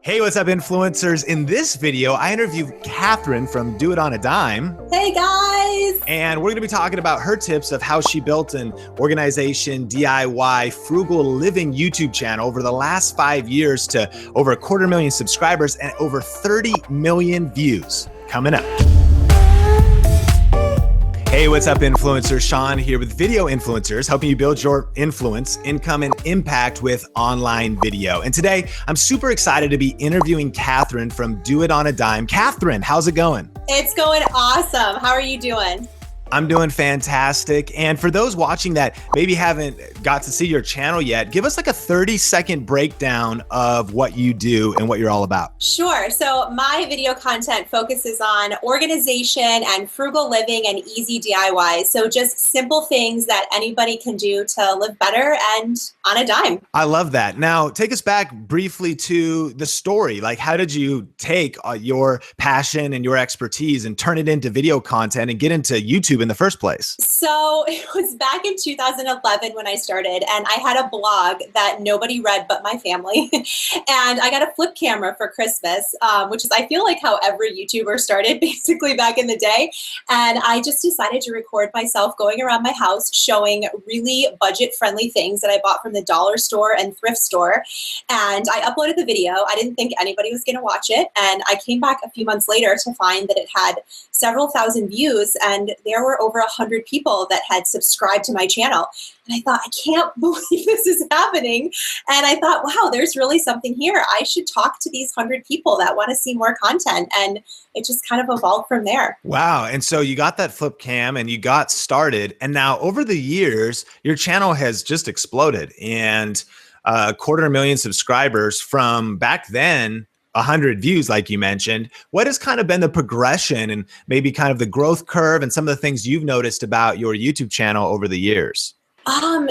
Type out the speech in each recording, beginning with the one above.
Hey, what's up, influencers? In this video, I interview Kathryn from Do It on a Dime. Hey, guys. And we're going to be talking about her tips of how she built an organization, DIY, frugal living YouTube channel over the last 5 years to over 250,000 subscribers and over 30 million views. Coming up. Hey, what's up, influencers? Sean here with Video Influencers, helping you build your influence, income, and impact with online video. And today, I'm super excited to be interviewing Kathryn from Do It on a Dime. Kathryn, how's it going? It's going awesome. How are you doing? I'm doing fantastic. And for those watching that maybe haven't got to see your channel yet, give us like a 30-second breakdown of what you do and what you're all about. Sure. So my video content focuses on organization and frugal living and easy DIY. So just simple things that anybody can do to live better and on a dime. I love that. Now, take us back briefly to the story. Like, how did you take your passion and your expertise and turn it into video content and get into YouTube in the first place? So it was back in 2011 when I started, and I had a blog that nobody read but my family. And I got a flip camera for Christmas, which is, I feel like, how every YouTuber started basically back in the day. And I just decided to record myself going around my house showing really budget-friendly things that I bought from the dollar store and thrift store. And I uploaded the video. I didn't think anybody was going to watch it. And I came back a few months later to find that it had several thousand views, and there were over 100 people that had subscribed to my channel. And I thought, I can't believe this is happening. And I thought, wow, there's really something here. I should talk to these 100 people that want to see more content. And it just kind of evolved from there. Wow. And so you got that flip cam and you got started. And now over the years, your channel has just exploded, and 250,000 subscribers from back then, 100 views, like you mentioned. What has kind of been the progression and maybe kind of the growth curve and some of the things you've noticed about your YouTube channel over the years?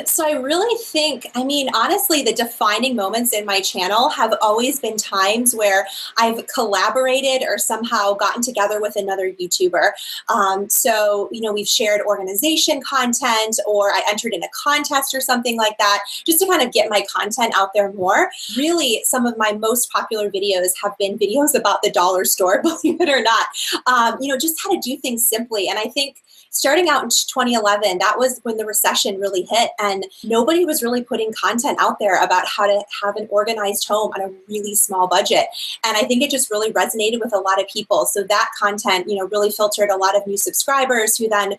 So I really think, honestly, the defining moments in my channel have always been times where I've collaborated or somehow gotten together with another YouTuber. So, we've shared organization content, or I entered in a contest or something like that, just to kind of get my content out there more. Really, some of my most popular videos have been videos about the dollar store, believe it or not. Just how to do things simply. And I think starting out in 2011, that was when the recession really hit, and nobody was really putting content out there about how to have an organized home on a really small budget. And I think it just really resonated with a lot of people. So that content, really filtered a lot of new subscribers who then,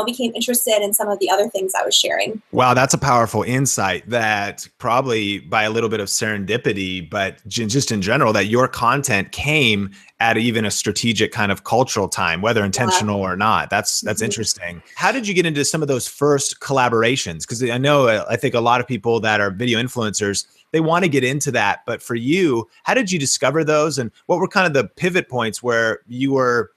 became interested in some of the other things I was sharing. Wow, that's a powerful insight that probably by a little bit of serendipity, but just in general, that your content came at even a strategic kind of cultural time, whether intentional or not. That's interesting. How did you get into some of those first collaborations? Because I think a lot of people that are video influencers, they want to get into that. But for you, how did you discover those? And what were kind of the pivot points where you were,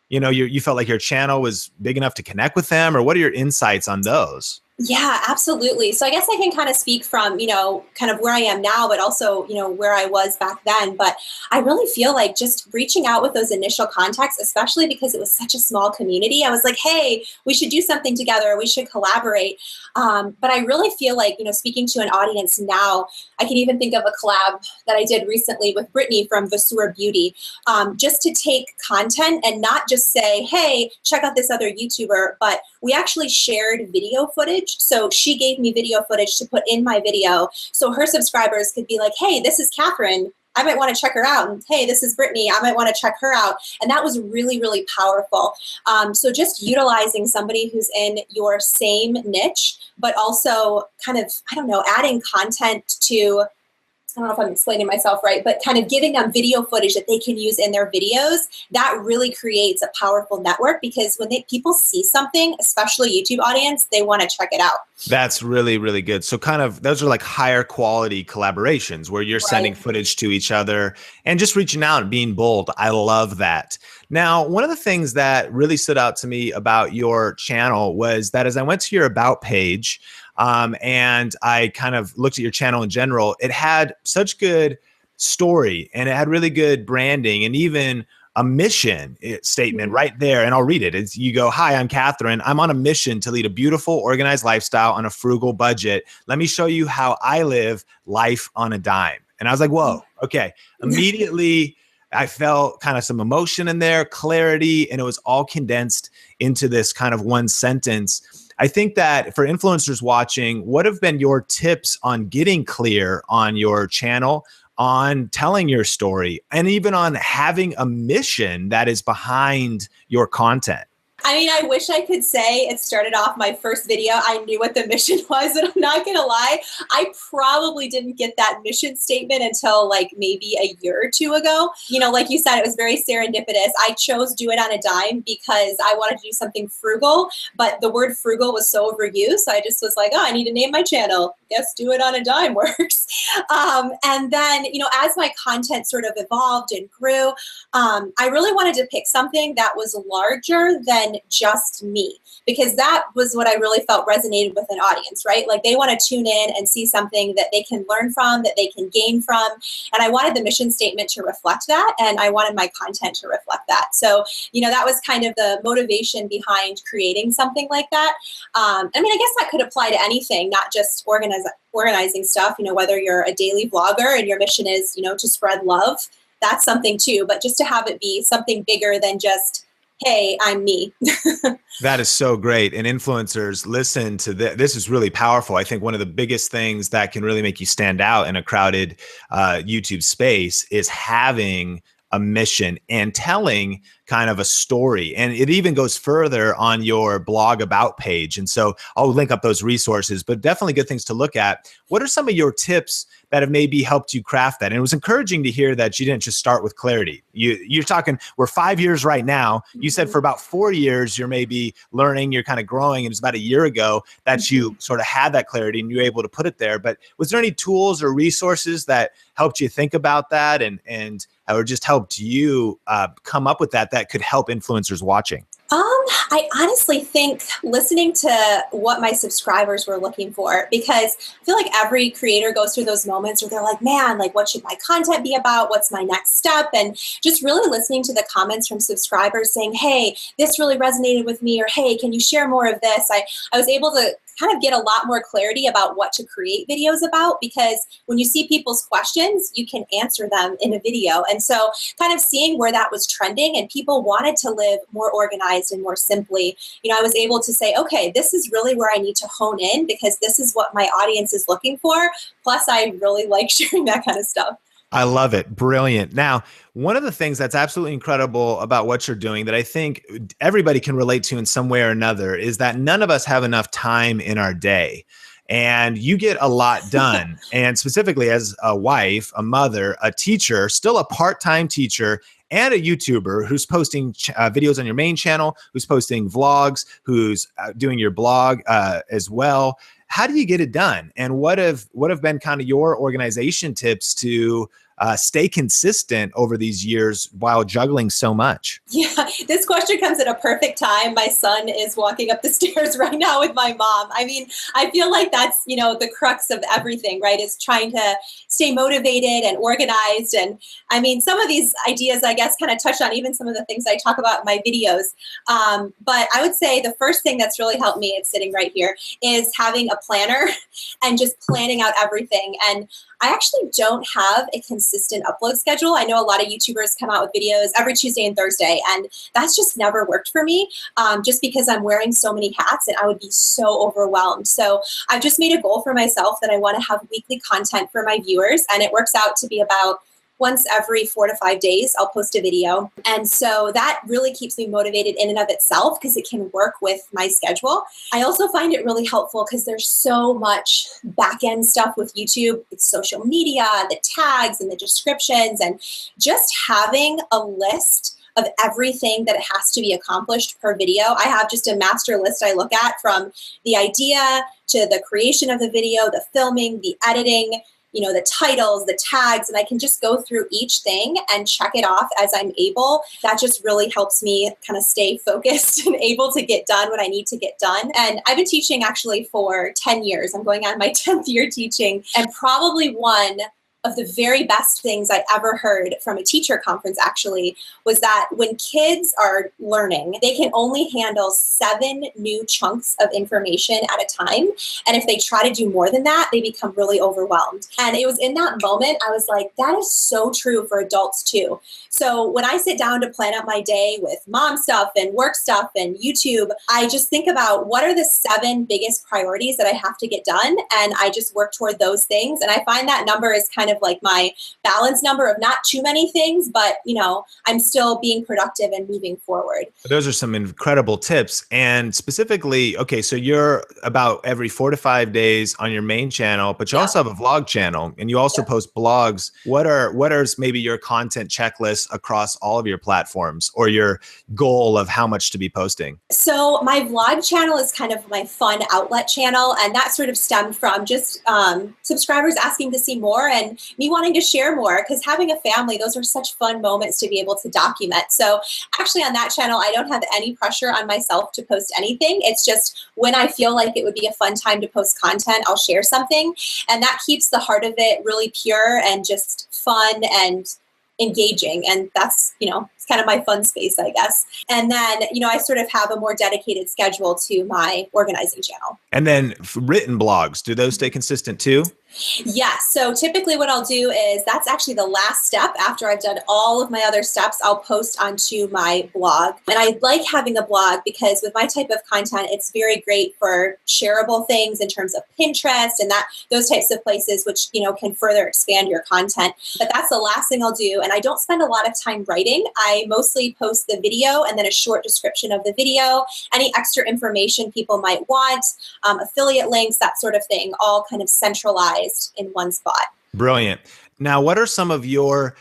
you felt like your channel was big enough to connect with them? Or what are your insights on those? Yeah, absolutely. So I guess I can kind of speak from, kind of where I am now, but also, where I was back then. But I really feel like just reaching out with those initial contacts, especially because it was such a small community, I was like, hey, we should do something together. We should collaborate. But I really feel like, speaking to an audience now, I can even think of a collab that I did recently with Brittany from Vasseur Beauty, just to take content and not just say, hey, check out this other YouTuber, but we actually shared video footage. So she gave me video footage to put in my video, so her subscribers could be like, hey, this is Kathryn, I might want to check her out. And hey, this is Brittany, I might want to check her out. And that was really, really powerful. So just utilizing somebody who's in your same niche, but also kind of, adding content to, I don't know if I'm explaining myself right, but kind of giving them video footage that they can use in their videos, that really creates a powerful network, because when people see something, especially YouTube audience, they want to check it out. That's really, really good. So kind of, those are like higher quality collaborations where you're sending footage to each other and just reaching out and being bold. I love that. Now, one of the things that really stood out to me about your channel was that as I went to your About page, and I kind of looked at your channel in general, it had such good story and it had really good branding and even a mission statement right there. And I'll read it. It's, you go, hi, I'm Kathryn. I'm on a mission to lead a beautiful, organized lifestyle on a frugal budget. Let me show you how I live life on a dime. And I was like, whoa, okay. Immediately I felt kind of some emotion in there, clarity, and it was all condensed into this kind of one sentence. I think that for influencers watching, what have been your tips on getting clear on your channel, on telling your story, and even on having a mission that is behind your content? I mean, I wish I could say it started off my first video, I knew what the mission was, and I'm not going to lie, I probably didn't get that mission statement until like maybe a year or two ago. You know, like you said, it was very serendipitous. I chose Do It on a Dime because I wanted to do something frugal, but the word frugal was so overused. So I just was like, oh, I need to name my channel. Guess Do It on a Dime works. And then, you know, as my content sort of evolved and grew, I really wanted to pick something that was larger than just me, because that was what I really felt resonated with an audience, right? Like they want to tune in and see something that they can learn from, that they can gain from. And I wanted the mission statement to reflect that. And I wanted my content to reflect that. So, you know, that was kind of the motivation behind creating something like that. I mean, I guess that could apply to anything, not just organizing stuff, you know, whether you're a daily vlogger and your mission is, you know, to spread love, that's something too. But just to have it be something bigger than just, hey, I'm me. That is so great. And influencers, listen to this. This is really powerful. I think one of the biggest things that can really make you stand out in a crowded YouTube space is having a mission and telling kind of a story. And it even goes further on your blog about page. And so I'll link up those resources, but definitely good things to look at. What are some of your tips that have maybe helped you craft that? And it was encouraging to hear that you didn't just start with clarity. You're talking, we're 5 years right now. You said for about 4 years, you're maybe learning, you're kind of growing. And it's about a year ago that you sort of had that clarity and you were able to put it there. But was there any tools or resources that helped you think about that and or just helped you come up with that could help influencers watching? I honestly think listening to what my subscribers were looking for, because I feel like every creator goes through those moments where they're like, man, like what should my content be about? What's my next step? And just really listening to the comments from subscribers saying, hey, this really resonated with me, or hey, can you share more of this? I was able to kind of get a lot more clarity about what to create videos about, because when you see people's questions, you can answer them in a video. And so kind of seeing where that was trending and people wanted to live more organized and more simply, you know, I was able to say, okay, this is really where I need to hone in because this is what my audience is looking for. Plus, I really like sharing that kind of stuff. I love it. Brilliant. Now, one of the things that's absolutely incredible about what you're doing that I think everybody can relate to in some way or another is that none of us have enough time in our day. And you get a lot done. And specifically as a wife, a mother, a teacher, still a part-time teacher, and a YouTuber who's posting videos on your main channel, who's posting vlogs, who's doing your blog as well. How do you get it done? And what have been kind of your organization tips to stay consistent over these years while juggling so much? Yeah, this question comes at a perfect time. My son is walking up the stairs right now with my mom. I mean, I feel like that's, you know, the crux of everything, right? Is trying to stay motivated and organized. And I mean, some of these ideas, I guess, kind of touch on even some of the things I talk about in my videos. But I would say the first thing that's really helped me, it's sitting right here, is having a planner and just planning out everything. And I actually don't have a consistent upload schedule. I know a lot of YouTubers come out with videos every Tuesday and Thursday, and that's just never worked for me just because I'm wearing so many hats and I would be so overwhelmed. So I've just made a goal for myself that I want to have weekly content for my viewers, and it works out to be about once every 4 to 5 days, I'll post a video. And so that really keeps me motivated in and of itself because it can work with my schedule. I also find it really helpful because there's so much back-end stuff with YouTube. It's social media, the tags and the descriptions, and just having a list of everything that has to be accomplished per video. I have just a master list I look at, from the idea to the creation of the video, the filming, the editing, you know, the titles, the tags, and I can just go through each thing and check it off as I'm able. That just really helps me kind of stay focused and able to get done what I need to get done. And I've been teaching actually for 10 years. I'm going on my 10th year teaching, and probably one of the very best things I ever heard from a teacher conference actually was that when kids are learning, they can only handle 7 new chunks of information at a time. And if they try to do more than that, they become really overwhelmed. And it was in that moment, I was like, that is so true for adults too. So when I sit down to plan out my day with mom stuff and work stuff and YouTube, I just think about what are the 7 biggest priorities that I have to get done. And I just work toward those things. And I find that number is kind of like my balance number of not too many things, but I'm still being productive and moving forward. Those are some incredible tips. And specifically, okay, so you're about every 4 to 5 days on your main channel, but you also have a vlog channel and you also post blogs. What are maybe your content checklist across all of your platforms or your goal of how much to be posting? So my vlog channel is kind of my fun outlet channel. And that sort of stemmed from just subscribers asking to see more and me wanting to share more, because having a family, those are such fun moments to be able to document. So actually on that channel, I don't have any pressure on myself to post anything. It's just when I feel like it would be a fun time to post content, I'll share something. And that keeps the heart of it really pure and just fun and engaging. And that's, it's kind of my fun space, I guess. And then, I sort of have a more dedicated schedule to my organizing channel. And then written blogs, do those stay consistent too? Yes. So typically what I'll do is that's actually the last step. After I've done all of my other steps, I'll post onto my blog. And I like having a blog because with my type of content, it's very great for shareable things in terms of Pinterest and those types of places, which, can further expand your content. But that's the last thing I'll do. And I don't spend a lot of time writing. I mostly post the video and then a short description of the video, any extra information people might want, affiliate links, that sort of thing, all kind of centralized in one spot. Brilliant. Now, what are some of your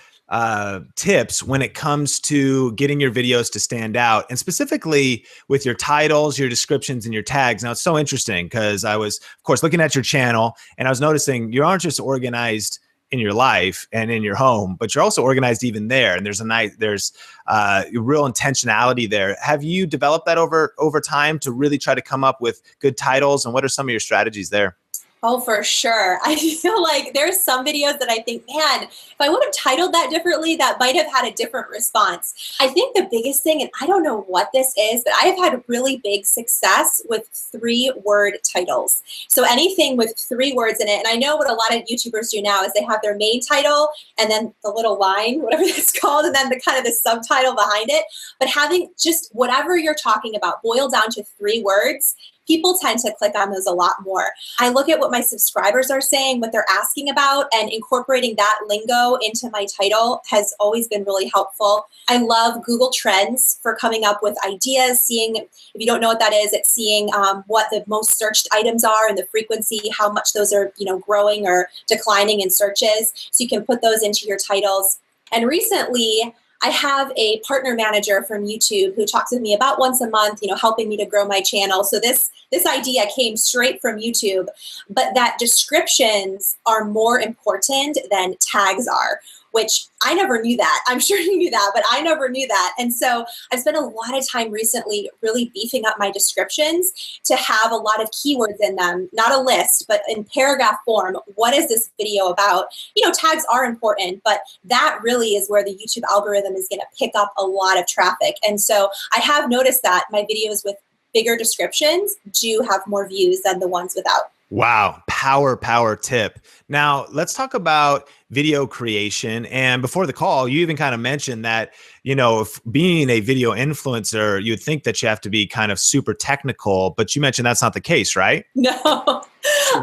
tips when it comes to getting your videos to stand out, and specifically with your titles, your descriptions, and your tags? Now, it's so interesting because I was, of course, looking at your channel and I was noticing you aren't just organized in your life and in your home, but you're also organized even there. And there's real intentionality there. Have you developed that over time to really try to come up with good titles? And what are some of your strategies there? Oh, for sure. I feel like there's some videos that I think, man, if I would have titled that differently, that might have had a different response. I think the biggest thing, and I don't know what this is, but I have had really big success with 3-word titles. So anything with 3 words in it. And I know what a lot of YouTubers do now is they have their main title and then the little line, whatever that's called, and then the kind of the subtitle behind it. But having just whatever you're talking about boiled down to 3 words, people tend to click on those a lot more. I look at what my subscribers are saying, what they're asking about, and incorporating that lingo into my title has always been really helpful. I love Google Trends for coming up with ideas, seeing, if you don't know what that is, it's seeing what the most searched items are and the frequency, how much those are growing or declining in searches. So you can put those into your titles. And recently, I have a partner manager from YouTube who talks with me about once a month, helping me to grow my channel. So this idea came straight from YouTube, but that descriptions are more important than tags are, which I never knew that. I'm sure you knew that, but I never knew that. And so I've spent a lot of time recently really beefing up my descriptions to have a lot of keywords in them, not a list, but in paragraph form. What is this video about? Tags are important, but that really is where the YouTube algorithm is going to pick up a lot of traffic. And so I have noticed that my videos with bigger descriptions do have more views than the ones without. Wow. Power tip. Now let's talk about video creation. And before the call, you even kind of mentioned that, if being a video influencer, you'd think that you have to be kind of super technical, but you mentioned that's not the case, right? No. So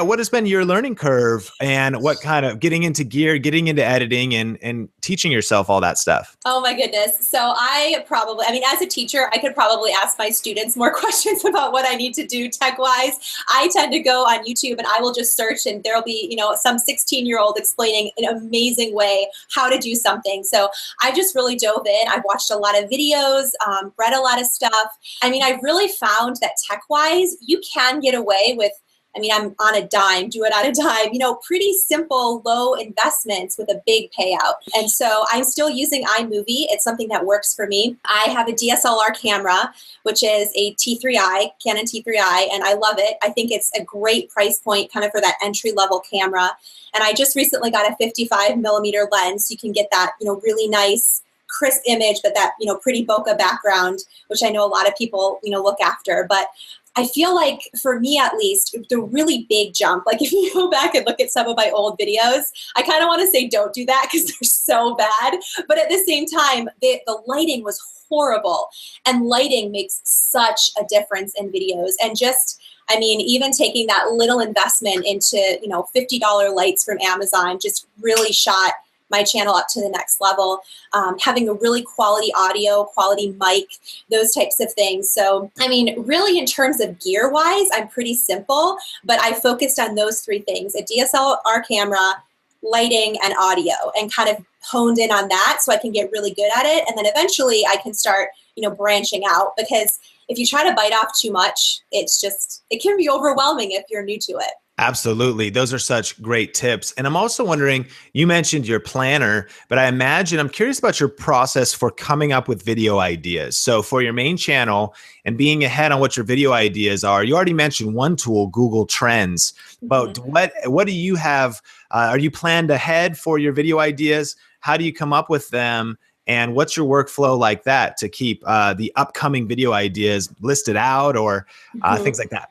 what has been your learning curve, and what kind of getting into gear, getting into editing and teaching yourself all that stuff? Oh my goodness. So as a teacher, I could probably ask my students more questions about what I need to do tech-wise. I tend to go on YouTube and I will just search and there'll be, some 16-year-old explaining in an amazing way how to do something. So I just really dove in. I've watched a lot of videos, read a lot of stuff. I've really found that tech-wise, you can get away with I mean, I'm on a dime, do it on a dime, pretty simple, low investments with a big payout. And so I'm still using iMovie. It's something that works for me. I have a DSLR camera, which is a T3i, Canon T3i, and I love it. I think it's a great price point kind of for that entry-level camera. And I just recently got a 55 millimeter lens. So you can get that, really nice, crisp image, but that, pretty bokeh background, which I know a lot of people, look after. But I feel like for me, at least, the really big jump, like if you go back and look at some of my old videos, I kind of want to say don't do that because they're so bad. But at the same time, the lighting was horrible, and lighting makes such a difference in videos. And just, I mean, even taking that little investment into, $50 lights from Amazon just really shot my channel up to the next level. Having a really quality audio, quality mic, those types of things. So, I mean, really in terms of gear wise, I'm pretty simple, but I focused on those three things: a DSLR camera, lighting, and audio, and kind of honed in on that so I can get really good at it. And then eventually I can start, branching out, because if you try to bite off too much, it can be overwhelming if you're new to it. Absolutely. Those are such great tips. And I'm also wondering, you mentioned your planner, but I'm curious about your process for coming up with video ideas. So for your main channel and being ahead on what your video ideas are, you already mentioned one tool, Google Trends, but what do you have? Are you planned ahead for your video ideas? How do you come up with them? And what's your workflow like that to keep the upcoming video ideas listed out or things like that?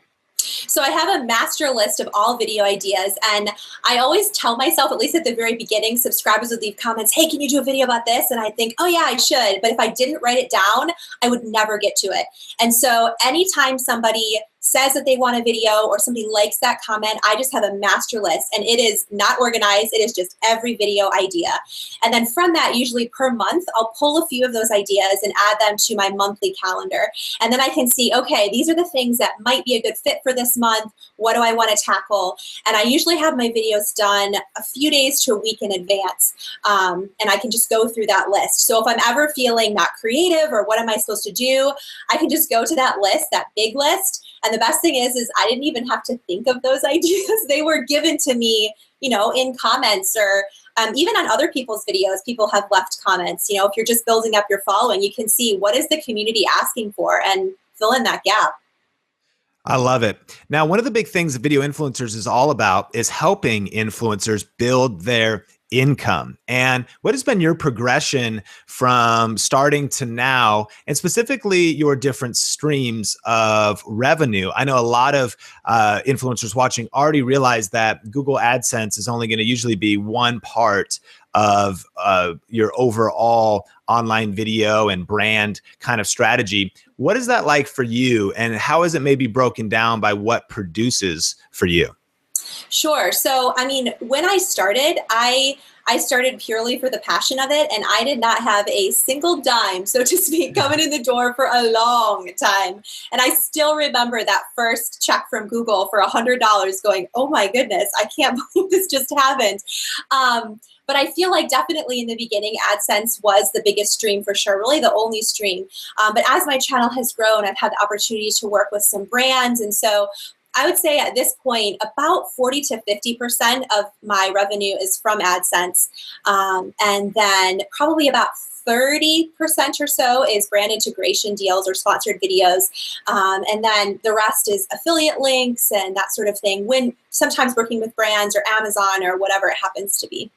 So I have a master list of all video ideas, and I always tell myself, at least at the very beginning, subscribers would leave comments, hey, can you do a video about this? And I think, oh yeah, I should. But if I didn't write it down, I would never get to it. And so anytime somebody says that they want a video or somebody likes that comment, I just have a master list, and it is not organized. It is just every video idea. And then from that, usually per month, I'll pull a few of those ideas and add them to my monthly calendar. And then I can see, okay, these are the things that might be a good fit for this month. What do I want to tackle? And I usually have my videos done a few days to a week in advance. And I can just go through that list. So if I'm ever feeling not creative or what am I supposed to do, I can just go to that list, that big list. And the best thing is I didn't even have to think of those ideas. They were given to me, in comments, or even on other people's videos, people have left comments. If you're just building up your following, you can see what is the community asking for and fill in that gap. I love it. Now, one of the big things that video influencers is all about is helping influencers build their income. And what has been your progression from starting to now, and specifically your different streams of revenue? I know a lot of influencers watching already realize that Google AdSense is only going to usually be one part of your overall online video and brand kind of strategy. What is that like for you, and how is it maybe broken down by what produces for you? Sure. So, I mean, when I started, I started purely for the passion of it, and I did not have a single dime, so to speak, coming in the door for a long time. And I still remember that first check from Google for $100 going, oh my goodness, I can't believe this just happened. But I feel like definitely in the beginning, AdSense was the biggest stream for sure, really the only stream. But as my channel has grown, I've had the opportunity to work with some brands. And so I would say at this point, about 40 to 50% of my revenue is from AdSense. And then probably about 30% or so is brand integration deals or sponsored videos. And then the rest is affiliate links and that sort of thing, when sometimes working with brands or Amazon or whatever it happens to be.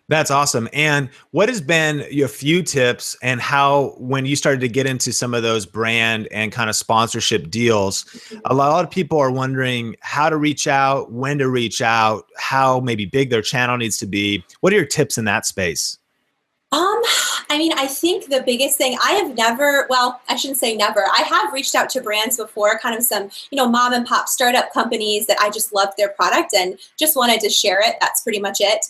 That's awesome. And what has been your few tips, and how, when you started to get into some of those brand and kind of sponsorship deals, a lot of people are wondering how to reach out, when to reach out, how maybe big their channel needs to be. What are your tips in that space? I mean, I think the biggest thing, I have never, well, I shouldn't say never. I have reached out to brands before, kind of some, mom and pop startup companies that I just loved their product and just wanted to share it. That's pretty much it.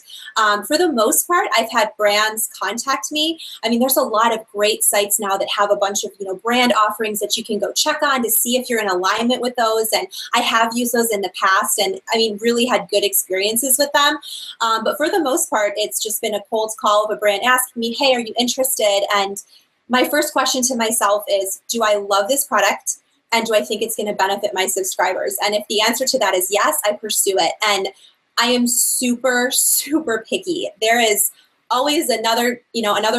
For the most part, I've had brands contact me. I mean, there's a lot of great sites now that have a bunch of, brand offerings that you can go check on to see if you're in alignment with those. And I have used those in the past, and I mean, really had good experiences with them. But for the most part, it's just been a cold call of a brand asking me, hey, are you interested? And my first question to myself is, do I love this product? And do I think it's going to benefit my subscribers? And if the answer to that is yes, I pursue it. And I am super, super picky. There is always another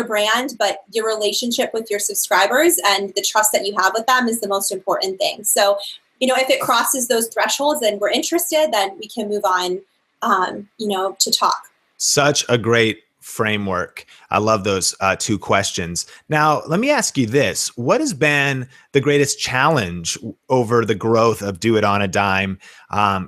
brand, but your relationship with your subscribers and the trust that you have with them is the most important thing. So, if it crosses those thresholds and we're interested, then we can move on, to talk. Such a great framework. I love those two questions. Now, let me ask you this. What has been the greatest challenge over the growth of Do It on a Dime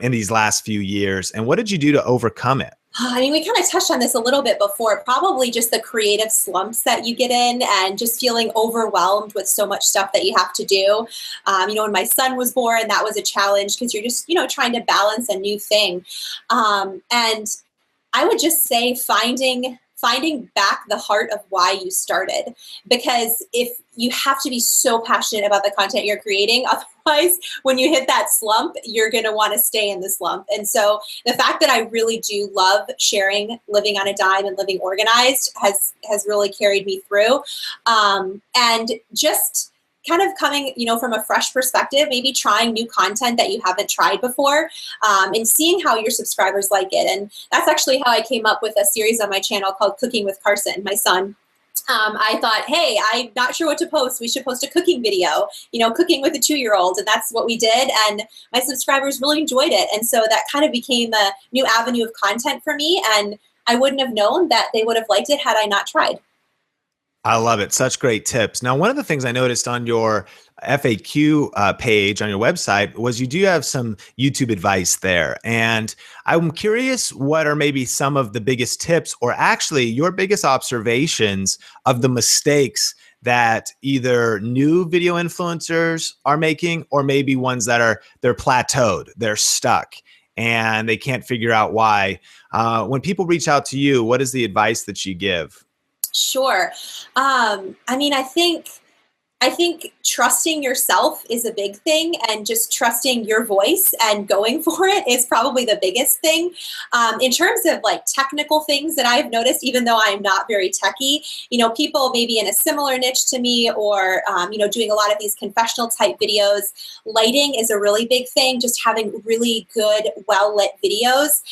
in these last few years? And what did you do to overcome it? I mean, we kind of touched on this a little bit before, probably just the creative slumps that you get in and just feeling overwhelmed with so much stuff that you have to do. When my son was born, that was a challenge because you're just, trying to balance a new thing. And I would just say finding back the heart of why you started, because if you have to be so passionate about the content you're creating, otherwise when you hit that slump, you're going to want to stay in the slump. And so the fact that I really do love sharing living on a dime and living organized has really carried me through. And just kind of coming, from a fresh perspective, maybe trying new content that you haven't tried before, and seeing how your subscribers like it. And that's actually how I came up with a series on my channel called Cooking with Carson, my son. I thought, hey, I'm not sure what to post. We should post a cooking video, cooking with a 2-year-old. And that's what we did. And my subscribers really enjoyed it. And so that kind of became a new avenue of content for me. And I wouldn't have known that they would have liked it had I not tried. I love it. Such great tips. Now, one of the things I noticed on your FAQ page on your website was you do have some YouTube advice there. And I'm curious, what are maybe some of the biggest tips or actually your biggest observations of the mistakes that either new video influencers are making or maybe ones that they're plateaued, they're stuck and they can't figure out why. When people reach out to you, what is the advice that you give? Sure. I think trusting yourself is a big thing, and just trusting your voice and going for it is probably the biggest thing. In terms of like technical things that I've noticed, even though I'm not very techy, people maybe in a similar niche to me or, doing a lot of these confessional type videos, lighting is a really big thing. Just having really good, well-lit videos,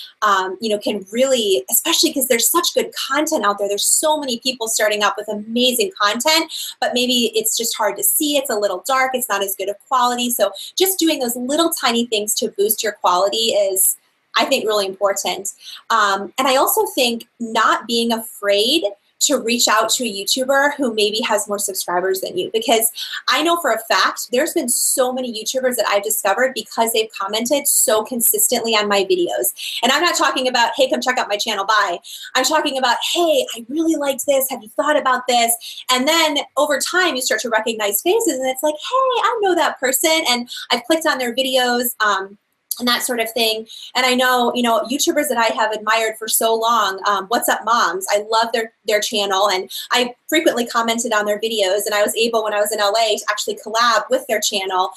can really, especially because there's such good content out there. There's so many people starting up with amazing content, but maybe it's just hard to see. It's a little dark. It's not as good of quality. So just doing those little tiny things to boost your quality is, I think, really important. And I also think not being afraid to reach out to a YouTuber who maybe has more subscribers than you, because I know for a fact there's been so many YouTubers that I've discovered because they've commented so consistently on my videos. And I'm not talking about, hey, come check out my channel, bye. I'm talking about, hey, I really liked this. Have you thought about this? And then over time you start to recognize faces and it's like, hey, I know that person and I've clicked on their videos. And that sort of thing. And I know, YouTubers that I have admired for so long, What's Up Moms, I love their channel, and I frequently commented on their videos, and I was able, when I was in LA, to actually collab with their channel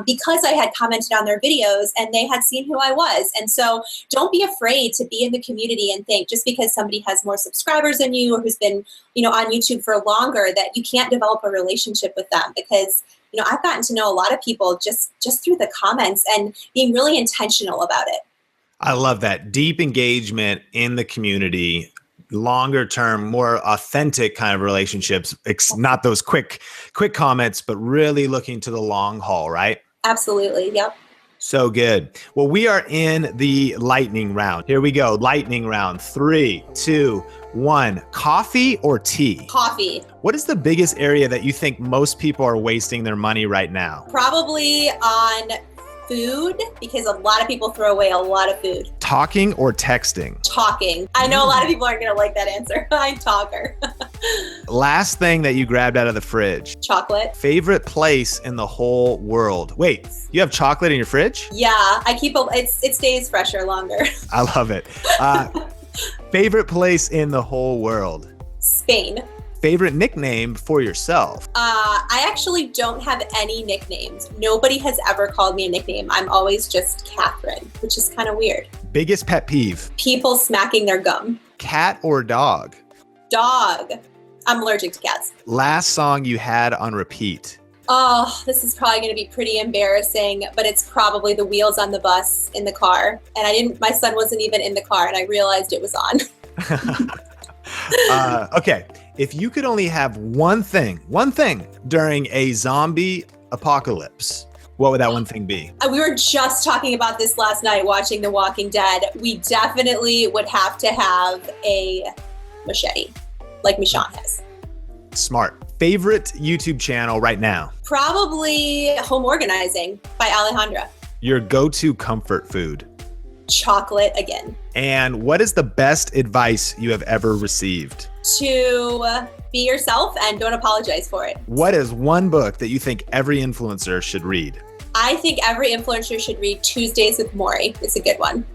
because I had commented on their videos and they had seen who I was. And so don't be afraid to be in the community and think just because somebody has more subscribers than you or who's been, on YouTube for longer, that you can't develop a relationship with them, because I've gotten to know a lot of people just through the comments and being really intentional about it. I love that. Deep engagement in the community, longer term, more authentic kind of relationships. It's not those quick comments, but really looking to the long haul, right? Absolutely. Yep. So good. Well, we are in the lightning round. Here we go. Lightning round. 3, 2, 1. Coffee or tea? Coffee. What is the biggest area that you think most people are wasting their money right now? Probably on food, because a lot of people throw away a lot of food. Talking or texting? Talking. I know a lot of people aren't going to like that answer. I'm a talker. Last thing that you grabbed out of the fridge? Chocolate. Favorite place in the whole world? Wait, you have chocolate in your fridge? Yeah, I keep it stays fresher longer. I love it. Favorite place in the whole world? Spain. Favorite nickname for yourself? I actually don't have any nicknames. Nobody has ever called me a nickname. I'm always just Kathryn, which is kind of weird. Biggest pet peeve? People smacking their gum. Cat or dog? Dog. I'm allergic to cats. Last song you had on repeat? Oh, this is probably going to be pretty embarrassing, but it's probably the wheels on the bus in the car. And my son wasn't even in the car and I realized it was on. Okay. If you could only have one thing during a zombie apocalypse, what would that one thing be? We were just talking about this last night watching The Walking Dead. We definitely would have to have a machete, like Michonne has. Smart. Favorite YouTube channel right now? Probably Home Organizing by Alejandra. Your go-to comfort food? Chocolate again. And what is the best advice you have ever received? To be yourself and don't apologize for it. What is one book that you think every influencer should read? I think every influencer should read Tuesdays with Maury. It's a good one.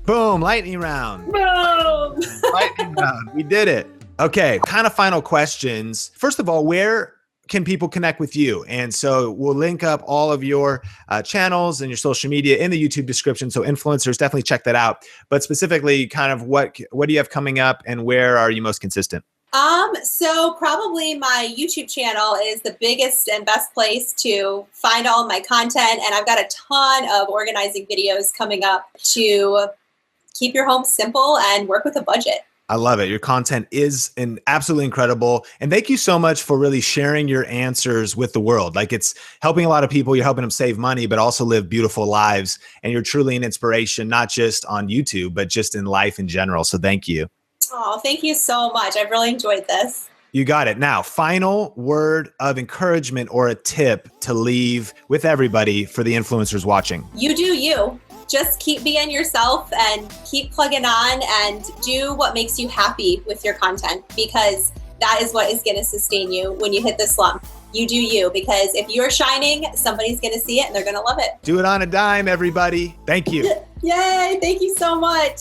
Boom, lightning round. Boom. Lightning round. We did it. Okay, kind of final questions. First of all, where can people connect with you? And so we'll link up all of your channels and your social media in the YouTube description. So influencers, definitely check that out. But specifically, kind of what do you have coming up and where are you most consistent? So probably my YouTube channel is the biggest and best place to find all of my content. And I've got a ton of organizing videos coming up to keep your home simple and work with a budget. I love it. Your content is absolutely incredible. And thank you so much for really sharing your answers with the world. Like, it's helping a lot of people. You're helping them save money, but also live beautiful lives. And you're truly an inspiration, not just on YouTube, but just in life in general. So thank you. Oh, thank you so much. I've really enjoyed this. You got it. Now, final word of encouragement or a tip to leave with everybody for the influencers watching. You do you. Just keep being yourself and keep plugging on and do what makes you happy with your content, because that is what is going to sustain you when you hit the slump. You do you, because if you're shining, somebody's going to see it and they're going to love it. Do it on a dime, everybody. Thank you. Yay. Thank you so much.